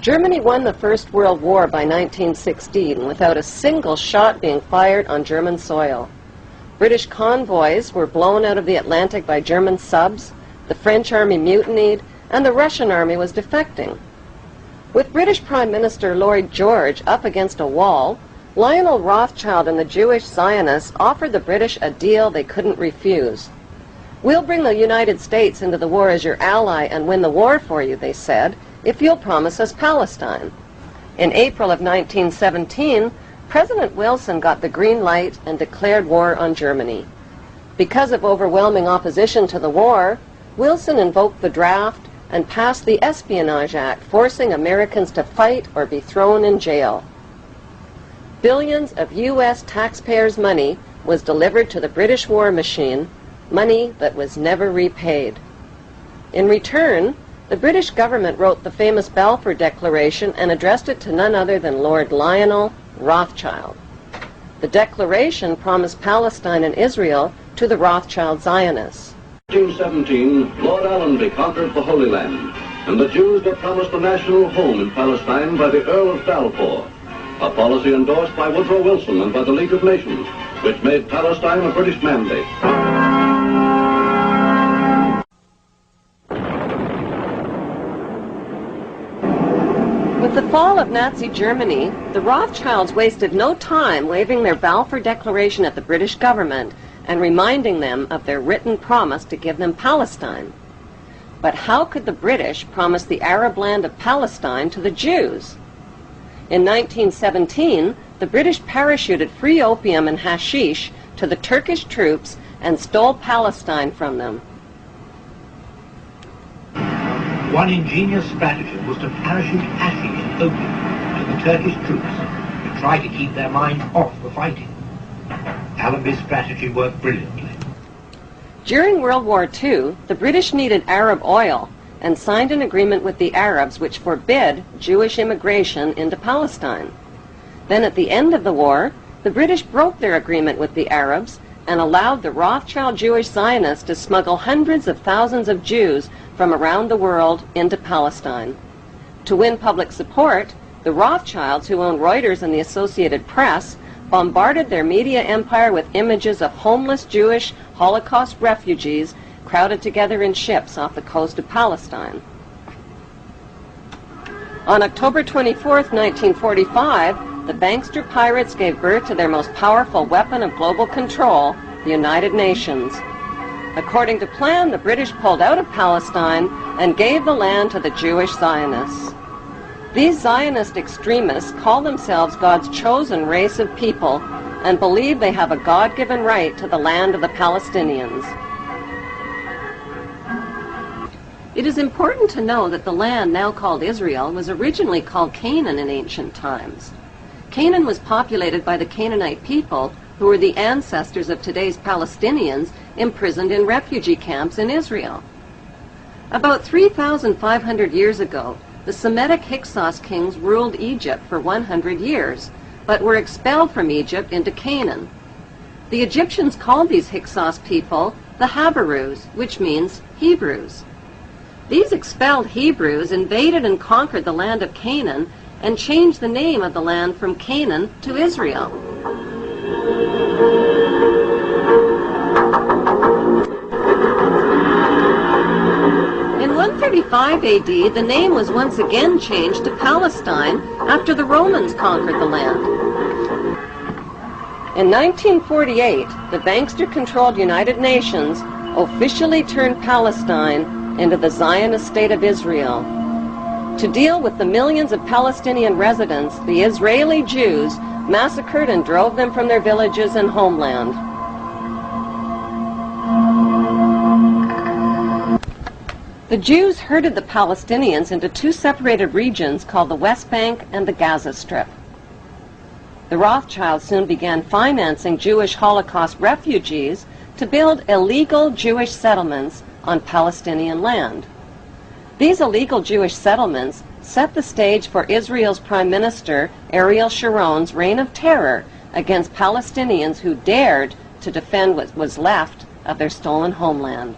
Germany won the First World War by 1916 without a single shot being fired on German soil. British convoys were blown out of the Atlantic by German subs, the French army mutinied, and the Russian army was defecting. With British Prime Minister Lloyd George up against a wall, Lionel Rothschild and the Jewish Zionists offered the British a deal they couldn't refuse. "We'll bring the United States into the war as your ally and win the war for you," they said, "if you'll promise us Palestine." In April of 1917, President Wilson got the green light and declared war on Germany. Because of overwhelming opposition to the war, Wilson invoked the draft and passed the Espionage Act, forcing Americans to fight or be thrown in jail. Billions of U.S. taxpayers' money was delivered to the British war machine, money that was never repaid. In return, the British government wrote the famous Balfour Declaration and addressed it to none other than Lord Lionel Rothschild. The declaration promised Palestine and Israel to the Rothschild Zionists. In 1917, Lord Allenby conquered the Holy Land, and the Jews were promised a national home in Palestine by the Earl of Balfour, a policy endorsed by Woodrow Wilson and by the League of Nations, which made Palestine a British mandate. With the fall of Nazi Germany, the Rothschilds wasted no time waving their Balfour Declaration at the British government and reminding them of their written promise to give them Palestine. But how could the British promise the Arab land of Palestine to the Jews? In 1917, the British parachuted free opium and hashish to the Turkish troops and stole Palestine from them. One ingenious stratagem was to parachute hashish and opium to the Turkish troops to try to keep their minds off the fighting. Allenby's strategy worked brilliantly. During World War II, the British needed Arab oil and signed an agreement with the Arabs which forbid Jewish immigration into Palestine. Then at the end of the war, the British broke their agreement with the Arabs and allowed the Rothschild Jewish Zionists to smuggle hundreds of thousands of Jews from around the world into Palestine. To win public support, the Rothschilds, who owned Reuters and the Associated Press, bombarded their media empire with images of homeless Jewish Holocaust refugees crowded together in ships off the coast of Palestine. On October 24, 1945, the bankster pirates gave birth to their most powerful weapon of global control, the United Nations. According to plan, the British pulled out of Palestine and gave the land to the Jewish Zionists. These Zionist extremists call themselves God's chosen race of people and believe they have a God-given right to the land of the Palestinians. It is important to know that the land now called Israel was originally called Canaan in ancient times. Canaan was populated by the Canaanite people, who were the ancestors of today's Palestinians imprisoned in refugee camps in Israel. About 3,500 years ago, the Semitic Hyksos kings ruled Egypt for 100 years, but were expelled from Egypt into Canaan. The Egyptians called these Hyksos people the Habarus, which means Hebrews. These expelled Hebrews invaded and conquered the land of Canaan and changed the name of the land from Canaan to Israel. In 135 AD, the name was once again changed to Palestine after the Romans conquered the land. In 1948, the bankster-controlled United Nations officially turned Palestine into the Zionist state of Israel. To deal with the millions of Palestinian residents, the Israeli Jews massacred and drove them from their villages and homeland. The Jews herded the Palestinians into two separated regions called the West Bank and the Gaza Strip. The Rothschilds soon began financing Jewish Holocaust refugees to build illegal Jewish settlements on Palestinian land. These illegal Jewish settlements set the stage for Israel's Prime Minister Ariel Sharon's reign of terror against Palestinians who dared to defend what was left of their stolen homeland.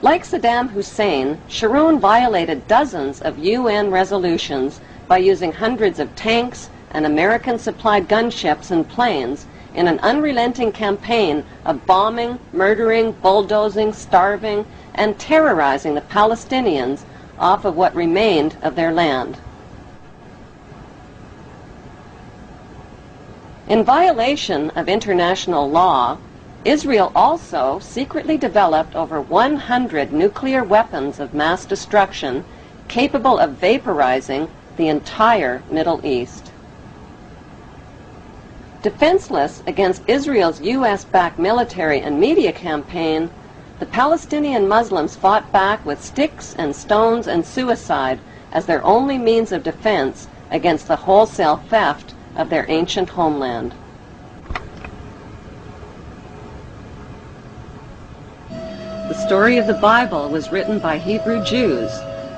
Like Saddam Hussein, Sharon violated dozens of UN resolutions by using hundreds of tanks and American-supplied gunships and planes in an unrelenting campaign of bombing, murdering, bulldozing, starving, and terrorizing the Palestinians off of what remained of their land. In violation of international law, Israel also secretly developed over 100 nuclear weapons of mass destruction capable of vaporizing the entire Middle East. Defenseless against Israel's U.S.-backed military and media campaign, the Palestinian Muslims fought back with sticks and stones and suicide as their only means of defense against the wholesale theft of their ancient homeland. The story of the Bible was written by Hebrew Jews,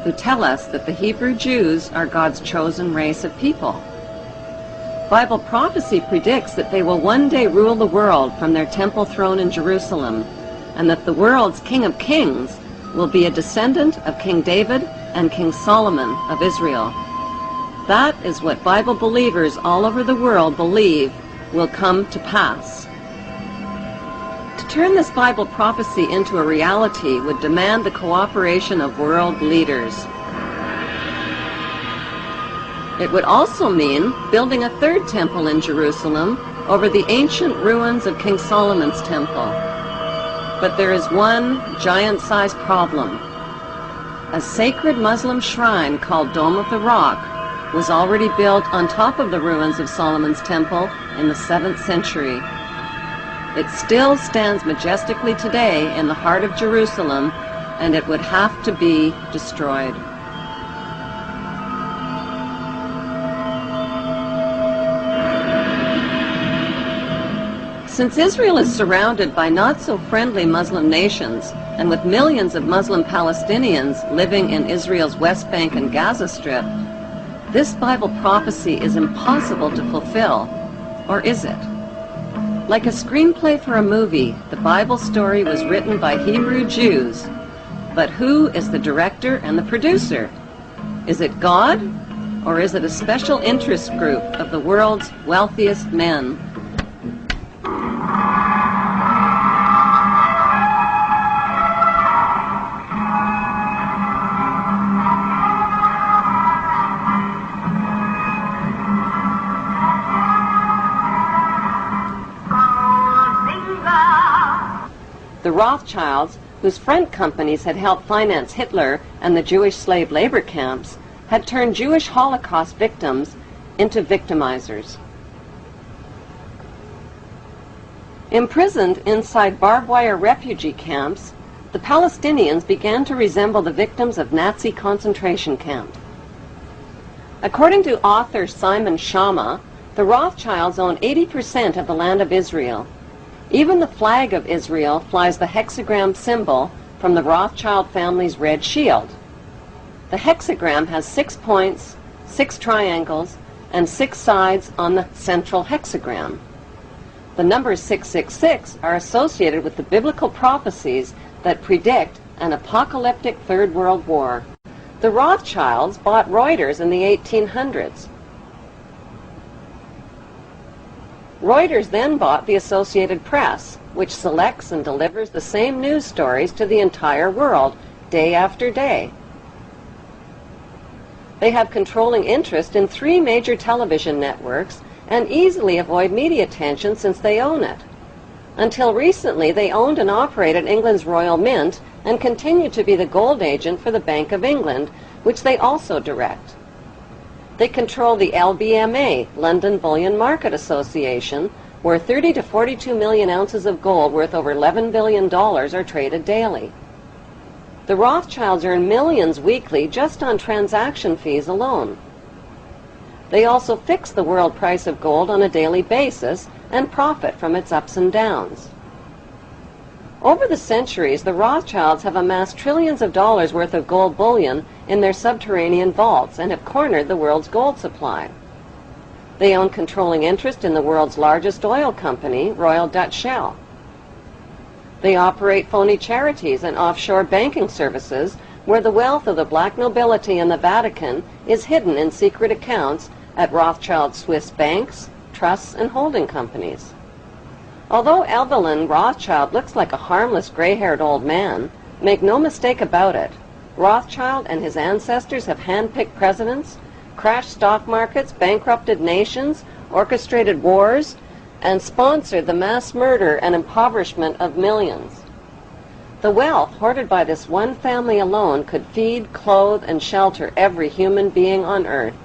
who tell us that the Hebrew Jews are God's chosen race of people. Bible prophecy predicts that they will one day rule the world from their temple throne in Jerusalem, and that the world's King of Kings will be a descendant of King David and King Solomon of Israel. That is what Bible believers all over the world believe will come to pass. To turn this Bible prophecy into a reality would demand the cooperation of world leaders. It would also mean building a third temple in Jerusalem over the ancient ruins of King Solomon's temple. But there is one giant-sized problem. A sacred Muslim shrine called Dome of the Rock was already built on top of the ruins of Solomon's temple in the 7th century. It still stands majestically today in the heart of Jerusalem, and it would have to be destroyed. Since Israel is surrounded by not-so-friendly Muslim nations, and with millions of Muslim Palestinians living in Israel's West Bank and Gaza Strip, this Bible prophecy is impossible to fulfill. Or is it? Like a screenplay for a movie, the Bible story was written by Hebrew Jews. But who is the director and the producer? Is it God? Or is it a special interest group of the world's wealthiest men? The Rothschilds, whose front companies had helped finance Hitler and the Jewish slave labor camps, had turned Jewish Holocaust victims into victimizers. Imprisoned inside barbed wire refugee camps, the Palestinians began to resemble the victims of Nazi concentration camps. According to author Simon Schama, the Rothschilds own 80% of the land of Israel. Even the flag of Israel flies the hexagram symbol from the Rothschild family's red shield. The hexagram has 6 points, 6 triangles, and 6 sides on the central hexagram. The numbers 666 are associated with the biblical prophecies that predict an apocalyptic Third World War. The Rothschilds bought Reuters in the 1800s. Reuters then bought the Associated Press, which selects and delivers the same news stories to the entire world, day after day. They have controlling interest in 3 major television networks and easily avoid media attention since they own it. Until recently, they owned and operated England's Royal Mint and continue to be the gold agent for the Bank of England, which they also direct. They control the LBMA, London Bullion Market Association, where 30 to 42 million ounces of gold worth over $11 billion are traded daily. The Rothschilds earn millions weekly just on transaction fees alone. They also fix the world price of gold on a daily basis and profit from its ups and downs. Over the centuries, the Rothschilds have amassed trillions of dollars worth of gold bullion in their subterranean vaults and have cornered the world's gold supply. They own controlling interest in the world's largest oil company, Royal Dutch Shell. They operate phony charities and offshore banking services where the wealth of the black nobility in the Vatican is hidden in secret accounts at Rothschild Swiss banks, trusts, and holding companies. Although Evelyn Rothschild looks like a harmless gray-haired old man, make no mistake about it, Rothschild and his ancestors have handpicked presidents, crashed stock markets, bankrupted nations, orchestrated wars, and sponsored the mass murder and impoverishment of millions. The wealth hoarded by this one family alone could feed, clothe, and shelter every human being on earth.